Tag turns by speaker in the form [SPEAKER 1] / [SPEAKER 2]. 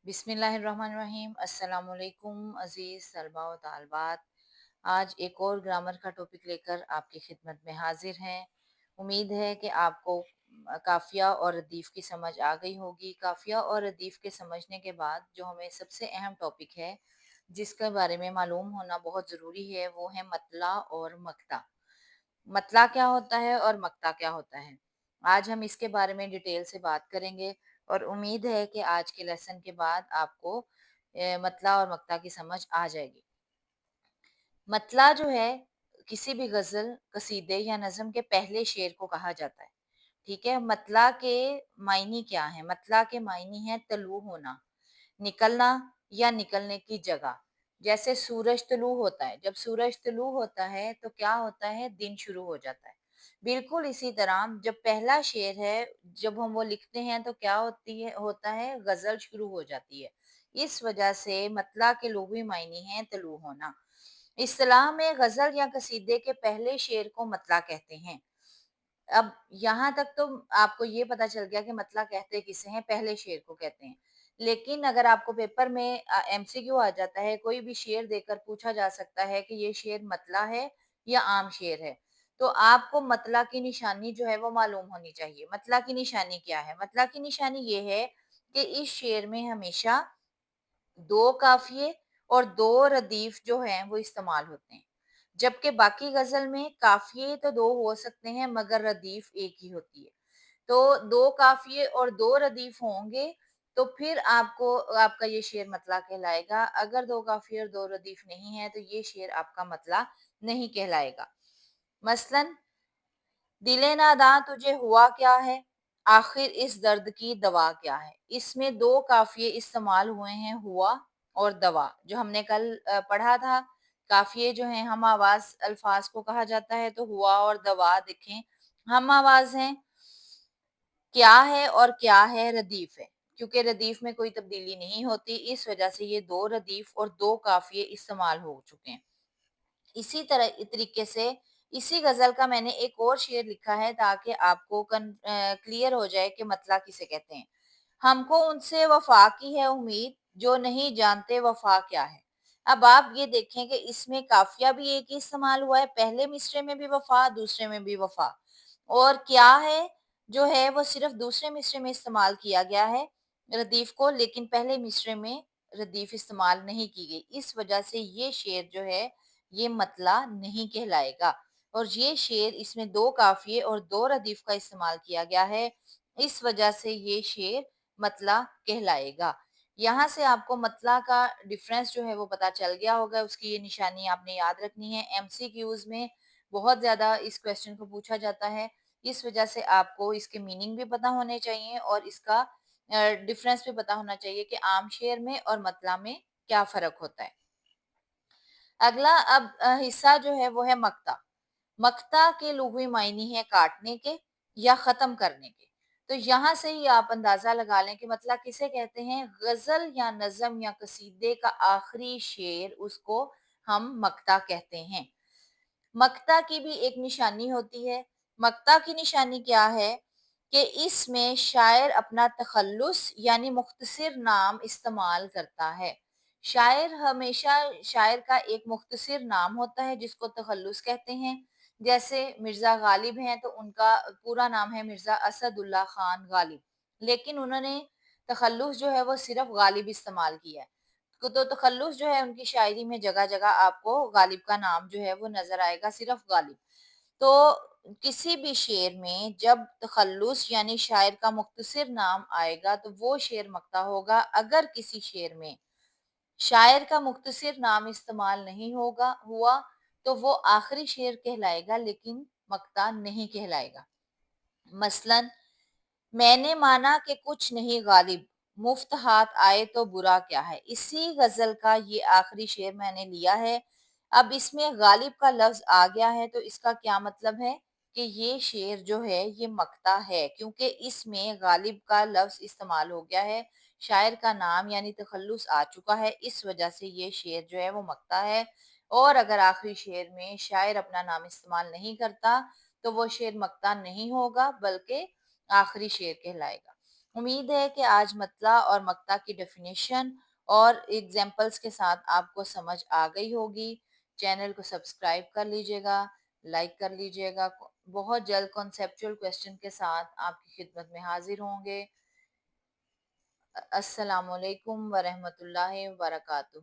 [SPEAKER 1] बिस्मिल्लाहिर्रहमानिर्रहीम। अस्सलाम वालेकुम अज़ीज़ तलबा व तालिबात। आज एक और ग्रामर का टॉपिक लेकर आपकी खिदमत में हाजिर हैं। उम्मीद है कि आपको काफ़िया और रदीफ़ की समझ आ गई होगी। काफ़िया और रदीफ़ के समझने के बाद जो हमें सबसे अहम टॉपिक है, जिसके बारे में मालूम होना बहुत ज़रूरी है, वो है मतला और मक्ता। मतला क्या होता है और मक्ता क्या होता है? आज हम इसके बारे में डिटेल से बात करेंगे और उम्मीद है कि आज के लेसन के बाद आपको मतला और मक्ता की समझ आ जाएगी। मतला जो है किसी भी गज़ल, कसीदे या नज़्म के पहले शेर को कहा जाता है। ठीक है? मतला के मायने क्या हैं? मतला के मायने हैं तलू होना, निकलना या निकलने की जगह। जैसे सूरज तुलू होता है, जब सूरज तुलू होता है तो क्या होता है? दिन शुरू हो जाता है। बिल्कुल इसी तरह जब पहला शेर है, जब हम वो लिखते हैं तो क्या होता है? गज़ल शुरू हो जाती है। इस वजह से मतला के लुग़वी मायने हैं तलू होना। इस्तिलाह में गज़ल या कसीदे के पहले शेर को मतला कहते हैं। अब यहाँ तक तो आपको ये पता चल गया कि मतला कहते किसे हैं, पहले शेर को कहते हैं। लेकिन अगर आपको पेपर में एमसीक्यू आ जाता है, कोई भी शेर देकर पूछा जा सकता है कि ये शेर मतला है या आम शेर है। तो आपको मतला की निशानी जो है वो मालूम होनी चाहिए। मतला की निशानी क्या है? मतला की निशानी ये है कि इस शेर में हमेशा 2 काफ़िये और 2 रदीफ जो हैं वो इस्तेमाल होते हैं। जबकि बाकी गज़ल में काफ़िये तो 2 हो सकते हैं मगर रदीफ 1 ही होती है। तो 2 काफ़िये और 2 रदीफ होंगे तो फिर आपको आपका ये शेर मतला कहलाएगा। अगर 2 काफ़िये और 2 रदीफ नहीं है तो ये शेर आपका मतला नहीं कहलाएगा। मसलन दिले नादां तुझे हुआ क्या है? आखिर इस दर्द की दवा क्या है? इसमें 2 काफ़िये इस्तेमाल हुए हैं हुआ और दवा, जो हमने कल पढ़ा था। काफ़िये जो हैं हम आवाज़ अल्फाज को कहा जाता है, तो हुआ और दवा देखें हम आवाज़ हैं। क्या है और क्या है? रदीफ है। क्योंकि रदीफ में कोई तब्दीली नहीं होती, इस वजह से ये 2 रदीफ और 2 काफ़िये इस्तेमाल हो चुके हैं। इसी तरीके से इसी गज़ल का मैंने एक और शेर लिखा है ताकि आपको क्लियर हो जाए कि मतला किसे कहते हैं। हमको उनसे वफ़ा की है उम्मीद, जो नहीं जानते वफ़ा क्या है। अब आप ये देखें कि इसमें काफ़िया भी एक ही इस्तेमाल हुआ है, पहले मिसरे में भी वफ़ा, दूसरे में भी वफ़ा। और क्या है, जो है वो सिर्फ़ दूसरे मिसरे में इस्तेमाल किया गया है रदीफ़ को, लेकिन पहले मिसरे में रदीफ़ इस्तेमाल नहीं की गई। इस वजह से ये शेर जो है ये मतला नहीं कहलाएगा और ये शेर इसमें 2 काफ़िये और 2 रदीफ का इस्तेमाल किया गया है। इस वजह से ये शेर मतला कहलाएगा। यहाँ से आपको मतला का डिफरेंस जो है वो पता चल गया होगा, उसकी ये निशानी आपने याद रखनी है। एमसीक्यूज़ में बहुत ज़्यादा इस क्वेश्चन को पूछा जाता है। इस वजह से आपको इसके मीनिंग भी पता होने चाहिए और इसका डिफरेंस भी पता होना चाहिए कि आम शेर में और मतला में क्या फ़र्क होता है। अगला अब हिस्सा जो है वो है मक्ता। मक्ता के लुग़वी मायने हैं काटने के या ख़त्म करने के। तो यहाँ से ही आप अंदाज़ा लगा लें कि मतला किसे कहते हैं। ग़ज़ल या नज़्म या कसीदे का आखिरी शेर उसको हम मक्ता कहते हैं। मक्ता की भी एक निशानी होती है। मक्ता की निशानी क्या है कि इसमें शायर अपना तखल्लुस यानी मुख्तसर नाम इस्तेमाल करता है। शायर हमेशा शायर का एक मुख्तसर नाम होता है जिसको तखल्लुस कहते हैं। जैसे मिर्ज़ा गालिब हैं तो उनका पूरा नाम है मिर्ज़ा असदुल्ला खान गालिब। लेकिन उन्होंने तखल्लुस जो है वो सिर्फ़ गालिब इस्तेमाल किया है। तो तखल्लुस जो है उनकी शायरी में जगह-जगह आपको गालिब का नाम जो है वो नज़र आएगा, सिर्फ़ गालिब। तो किसी भी शेर में जब तखल्लुस यानी शायर का मुख्तसर नाम आएगा तो वो शेर मक्ता होगा। अगर किसी शेर में शायर का मुख्तसर नाम इस्तेमाल नहीं होगा हुआ तो वो आखिरी शेर कहलाएगा लेकिन मक्ता नहीं कहलाएगा। मसलन मैंने माना कि कुछ नहीं गालिब, मुफ्त हाथ आए तो बुरा क्या है। इसी गजल का ये आखिरी शेर मैंने लिया है। अब इसमें गालिब का लफ्ज आ गया है तो इसका क्या मतलब है कि ये शेर जो है ये मक्ता है, क्योंकि इसमें गालिब का लफ्ज इस्तेमाल हो गया है। शायर का नाम यानी तखल्लुस आ चुका है, इस वजह से ये शेर जो है वो मक्ता है। और अगर आखिरी शेर में शायर अपना नाम इस्तेमाल नहीं करता तो वो शेर मक्ता नहीं होगा बल्कि आखिरी शेर कहलाएगा। امید ہے کہ آج مطلع اور مقطع کی ڈیفینیشن اور ایگزامپلس کے ساتھ آپ کو سمجھ آ گئی ہوگی۔ چینل کو سبسکرائب کر لیجئے گا، لائک کر لیجئے گا۔ بہت جلد کنسیپچول کویسچن کے ساتھ آپ کی خدمت میں حاضر ہوں گے۔ السلام علیکم ورحمۃ اللہ وبرکاتہ۔